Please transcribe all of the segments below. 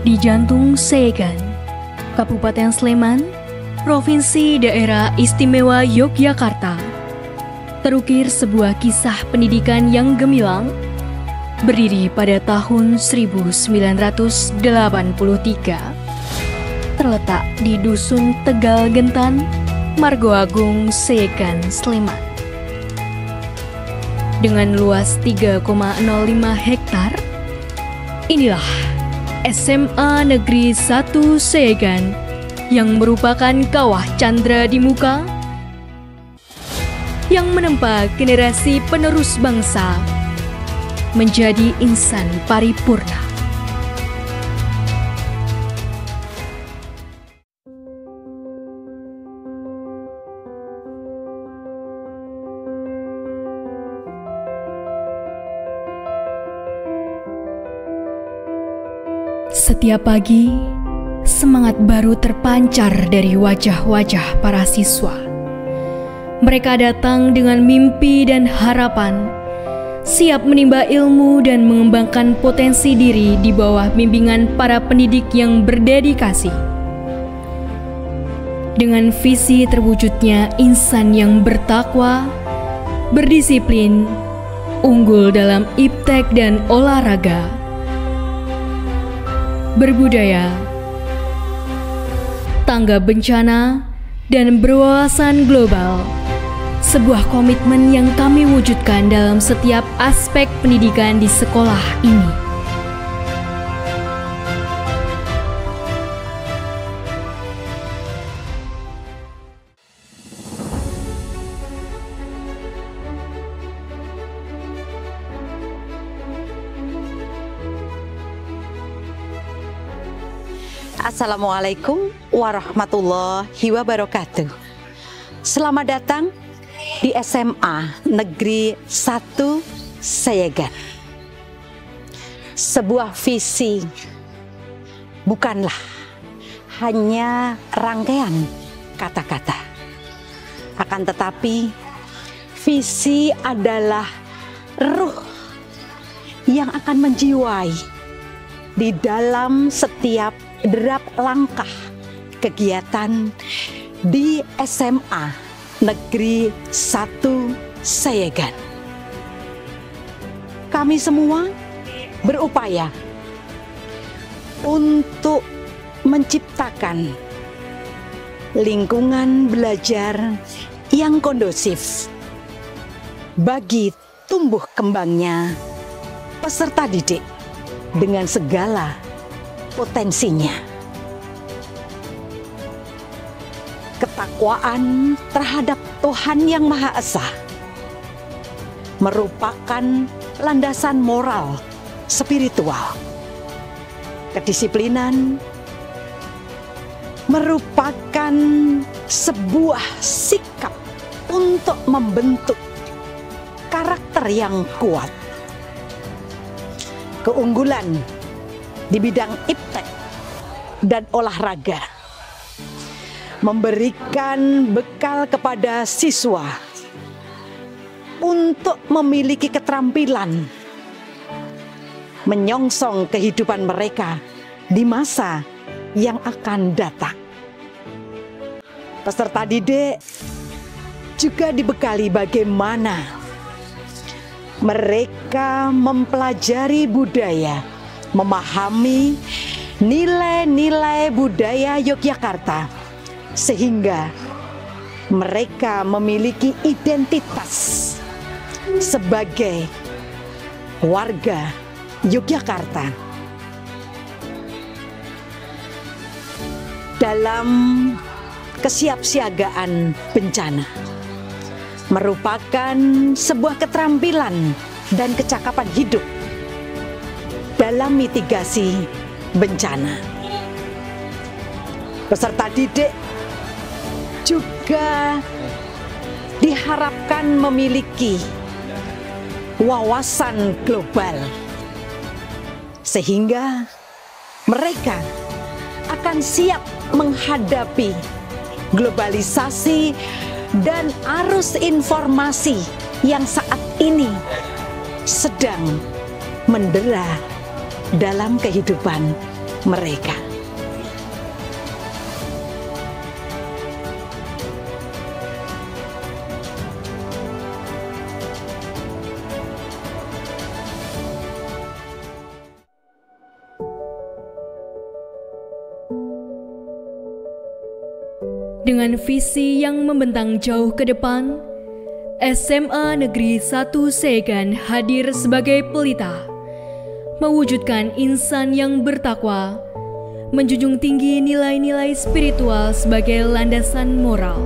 di jantung Segan, Kabupaten Sleman, Provinsi Daerah Istimewa Yogyakarta, terukir sebuah kisah pendidikan yang gemilang berdiri pada tahun 1983, terletak di Dusun Tegal Gentan, Margo Agung, Segan, Sleman. Dengan luas 3,05 hektar, inilah SMA Negeri 1 Segan yang merupakan kawah candra di muka yang menempa generasi penerus bangsa menjadi insan paripurna. Setiap pagi, semangat baru terpancar dari wajah-wajah para siswa. Mereka datang dengan mimpi dan harapan, siap menimba ilmu dan mengembangkan potensi diri di bawah bimbingan para pendidik yang berdedikasi. Dengan visi terwujudnya insan yang bertakwa, berdisiplin, unggul dalam iptek dan olahraga, berbudaya, tanggap bencana, dan berwawasan global. Sebuah komitmen yang kami wujudkan dalam setiap aspek pendidikan di sekolah ini. Assalamualaikum warahmatullahi wabarakatuh. Selamat datang di SMA Negeri 1 Segan. Sebuah visi bukanlah hanya rangkaian kata-kata. Akan tetapi visi adalah ruh yang akan menjiwai di dalam setiap derap langkah kegiatan di SMA Negeri 1 Segan. Kami semua berupaya untuk menciptakan lingkungan belajar yang kondusif bagi tumbuh kembangnya peserta didik dengan segala potensinya. Ketakwaan terhadap Tuhan Yang Maha Esa merupakan landasan moral spiritual. Kedisiplinan merupakan sebuah sikap untuk membentuk karakter yang kuat. Keunggulan di bidang iptek dan olahraga memberikan bekal kepada siswa untuk memiliki keterampilan menyongsong kehidupan mereka di masa yang akan datang. Peserta didik juga dibekali bagaimana mereka mempelajari budaya, memahami nilai-nilai budaya Yogyakarta, sehingga mereka memiliki identitas sebagai warga Yogyakarta. Dalam kesiapsiagaan bencana merupakan sebuah keterampilan dan kecakapan hidup dalam mitigasi bencana. Peserta didik juga diharapkan memiliki wawasan global, sehingga mereka akan siap menghadapi globalisasi dan arus informasi yang saat ini sedang mendera dalam kehidupan mereka. Dengan visi yang membentang jauh ke depan, SMA Negeri 1 Segan hadir sebagai pelita, mewujudkan insan yang bertakwa, menjunjung tinggi nilai-nilai spiritual sebagai landasan moral.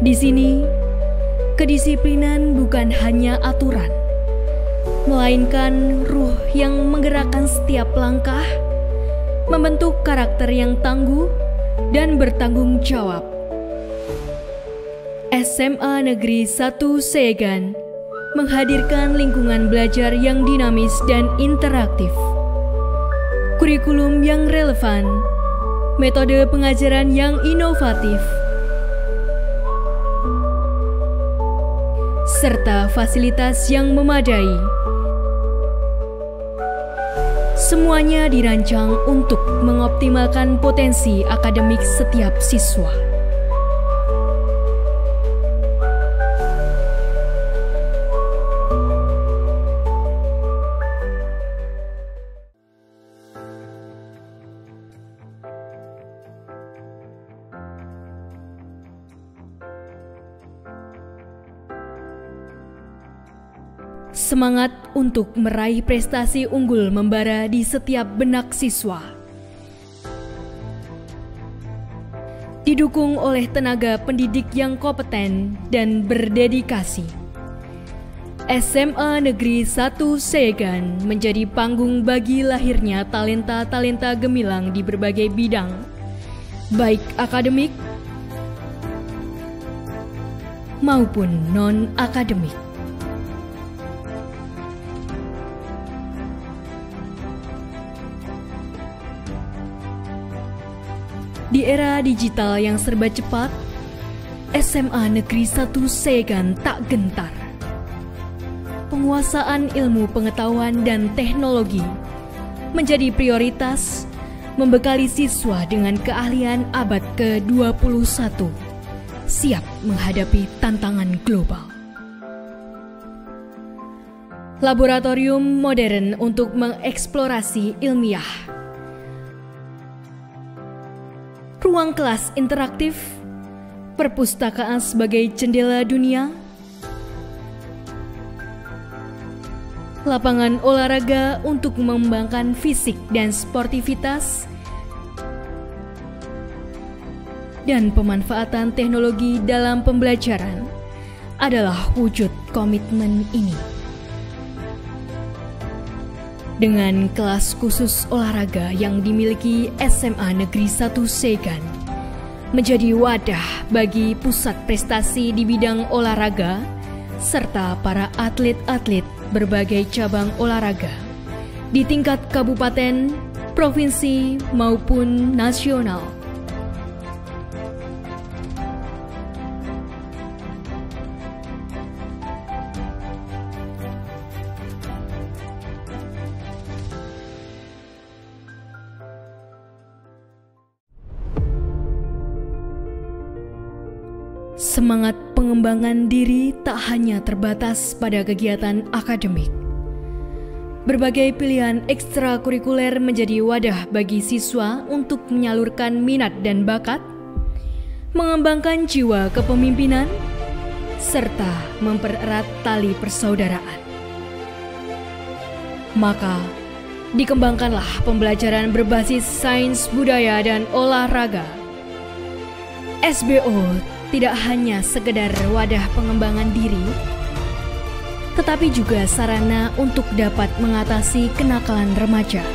Di sini, kedisiplinan bukan hanya aturan, melainkan ruh yang menggerakkan setiap langkah, membentuk karakter yang tangguh dan bertanggung jawab. SMA Negeri 1 Segan menghadirkan lingkungan belajar yang dinamis dan interaktif, kurikulum yang relevan, metode pengajaran yang inovatif, serta fasilitas yang memadai. Semuanya dirancang untuk mengoptimalkan potensi akademik setiap siswa. Semangat untuk meraih prestasi unggul membara di setiap benak siswa. Didukung oleh tenaga pendidik yang kompeten dan berdedikasi, SMA Negeri 1 Segan menjadi panggung bagi lahirnya talenta-talenta gemilang di berbagai bidang, baik akademik maupun non-akademik. Di era digital yang serba cepat, SMA Negeri 1 Segan tak gentar. Penguasaan ilmu pengetahuan dan teknologi menjadi prioritas, membekali siswa dengan keahlian abad ke-21, siap menghadapi tantangan global. Laboratorium modern untuk mengeksplorasi ilmiah, ruang kelas interaktif, perpustakaan sebagai jendela dunia, lapangan olahraga untuk mengembangkan fisik dan sportivitas, dan pemanfaatan teknologi dalam pembelajaran adalah wujud komitmen ini. Dengan kelas khusus olahraga yang dimiliki SMA Negeri 1 Segan, menjadi wadah bagi pusat prestasi di bidang olahraga, serta para atlet-atlet berbagai cabang olahraga di tingkat kabupaten, provinsi, maupun nasional. Semangat pengembangan diri tak hanya terbatas pada kegiatan akademik. Berbagai pilihan ekstrakurikuler menjadi wadah bagi siswa untuk menyalurkan minat dan bakat, mengembangkan jiwa kepemimpinan, serta mempererat tali persaudaraan. Maka, dikembangkanlah pembelajaran berbasis sains budaya dan olahraga. SBO tidak hanya sekedar wadah pengembangan diri, tetapi juga sarana untuk dapat mengatasi kenakalan remaja.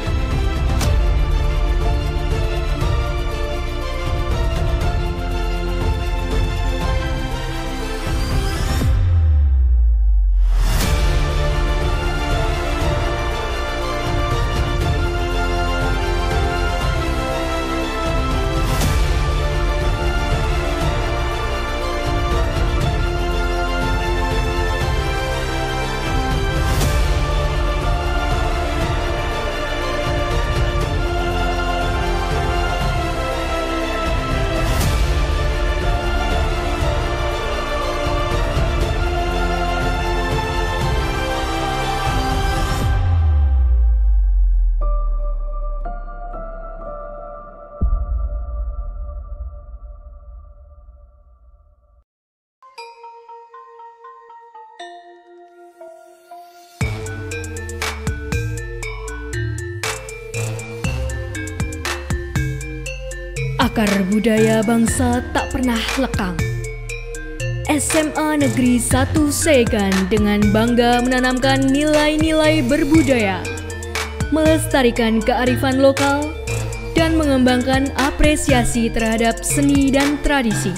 Akar budaya bangsa tak pernah lekang. SMA Negeri 1 Segan dengan bangga menanamkan nilai-nilai berbudaya, melestarikan kearifan lokal, dan mengembangkan apresiasi terhadap seni dan tradisi.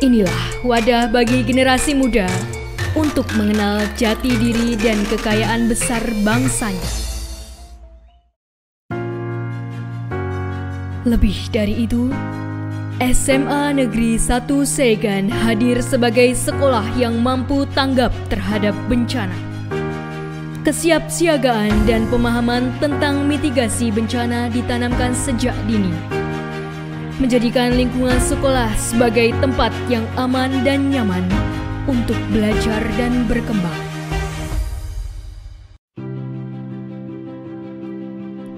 Inilah wadah bagi generasi muda untuk mengenal jati diri dan kekayaan besar bangsanya. Lebih dari itu, SMA Negeri 1 Segan hadir sebagai sekolah yang mampu tanggap terhadap bencana. Kesiapsiagaan dan pemahaman tentang mitigasi bencana ditanamkan sejak dini, menjadikan lingkungan sekolah sebagai tempat yang aman dan nyaman untuk belajar dan berkembang.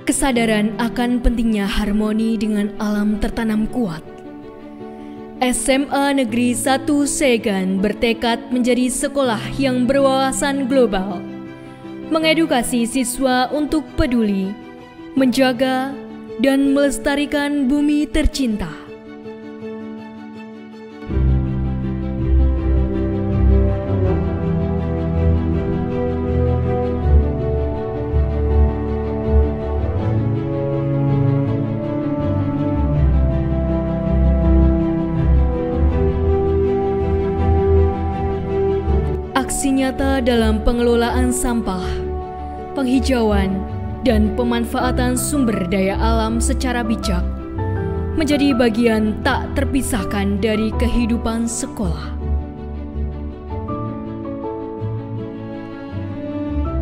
Kesadaran akan pentingnya harmoni dengan alam tertanam kuat. SMA Negeri 1 Segan bertekad menjadi sekolah yang berwawasan global, mengedukasi siswa untuk peduli, menjaga, dan melestarikan bumi tercinta. Aksi nyata dalam pengelolaan sampah, penghijauan, dan pemanfaatan sumber daya alam secara bijak menjadi bagian tak terpisahkan dari kehidupan sekolah.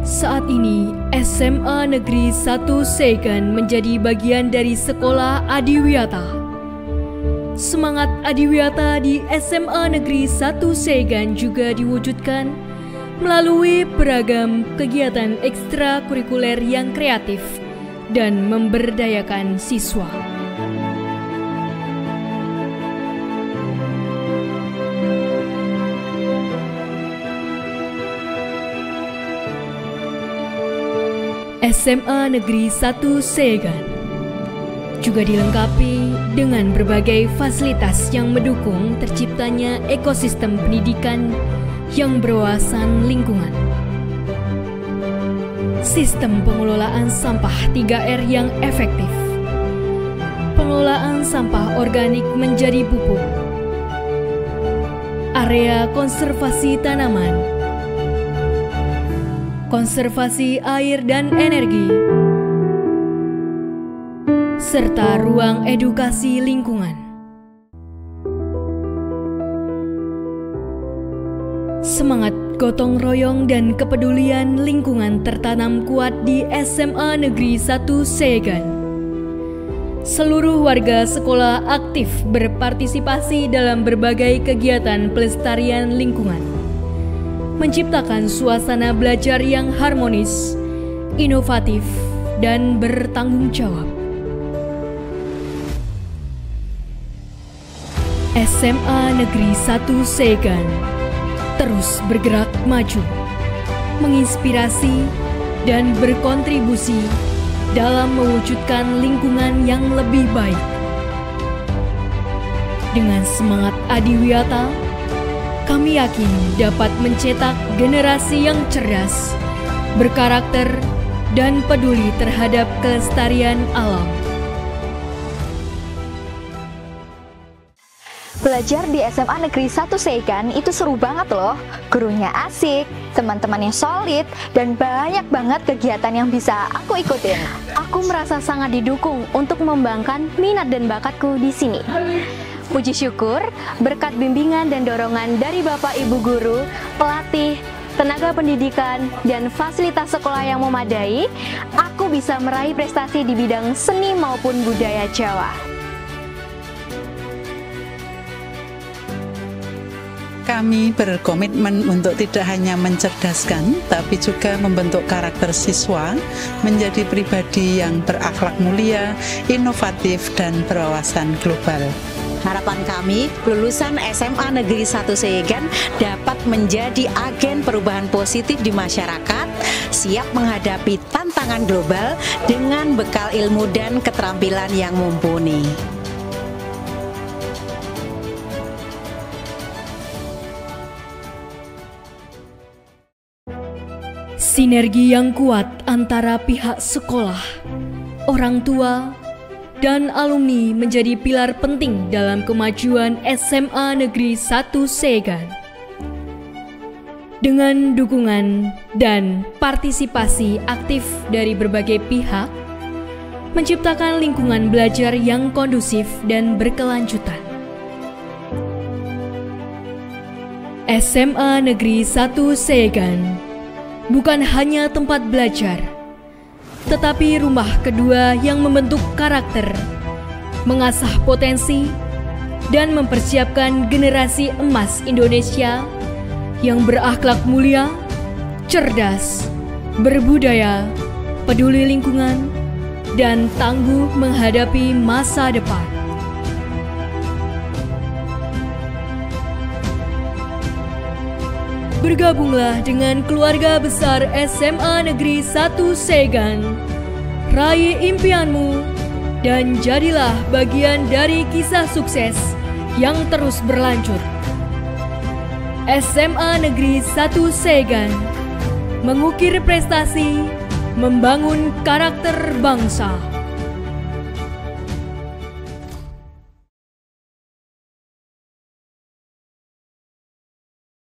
Saat ini, SMA Negeri 1 Segan menjadi bagian dari Sekolah Adiwiyata. Semangat Adiwiyata di SMA Negeri 1 Segan juga diwujudkan melalui beragam kegiatan ekstrakurikuler yang kreatif dan memberdayakan siswa. SMA Negeri 1 Segan juga dilengkapi dengan berbagai fasilitas yang mendukung terciptanya ekosistem pendidikan yang berwawasan lingkungan. Sistem pengelolaan sampah 3R yang efektif. Pengelolaan sampah organik menjadi pupuk. Area konservasi tanaman. Konservasi air dan energi. Serta ruang edukasi lingkungan. Semangat gotong royong dan kepedulian lingkungan tertanam kuat di SMA Negeri 1 Segan. Seluruh warga sekolah aktif berpartisipasi dalam berbagai kegiatan pelestarian lingkungan, menciptakan suasana belajar yang harmonis, inovatif, dan bertanggung jawab. SMA Negeri 1 Segan terus bergerak maju, menginspirasi dan berkontribusi dalam mewujudkan lingkungan yang lebih baik. Dengan semangat Adiwiyata, kami yakin dapat mencetak generasi yang cerdas, berkarakter, dan peduli terhadap kelestarian alam. Belajar di SMA Negeri 1 Segan itu seru banget loh. Gurunya asik, teman-temannya solid, dan banyak banget kegiatan yang bisa aku ikutin. Aku merasa sangat didukung untuk mengembangkan minat dan bakatku di sini. Puji syukur, berkat bimbingan dan dorongan dari Bapak Ibu Guru, pelatih, tenaga pendidikan, dan fasilitas sekolah yang memadai, aku bisa meraih prestasi di bidang seni maupun budaya Jawa. Kami berkomitmen untuk tidak hanya mencerdaskan, tapi juga membentuk karakter siswa menjadi pribadi yang berakhlak mulia, inovatif, dan berwawasan global. Harapan kami, lulusan SMA Negeri 1 Segan dapat menjadi agen perubahan positif di masyarakat, siap menghadapi tantangan global dengan bekal ilmu dan keterampilan yang mumpuni. Sinergi yang kuat antara pihak sekolah, orang tua, dan alumni menjadi pilar penting dalam kemajuan SMA Negeri 1 Segan. Dengan dukungan dan partisipasi aktif dari berbagai pihak, menciptakan lingkungan belajar yang kondusif dan berkelanjutan. SMA Negeri 1 Segan bukan hanya tempat belajar, tetapi rumah kedua yang membentuk karakter, mengasah potensi, dan mempersiapkan generasi emas Indonesia yang berakhlak mulia, cerdas, berbudaya, peduli lingkungan, dan tangguh menghadapi masa depan. Bergabunglah dengan keluarga besar SMA Negeri 1 Segan. Raih impianmu dan jadilah bagian dari kisah sukses yang terus berlanjut. SMA Negeri 1 Segan mengukir prestasi, membangun karakter bangsa.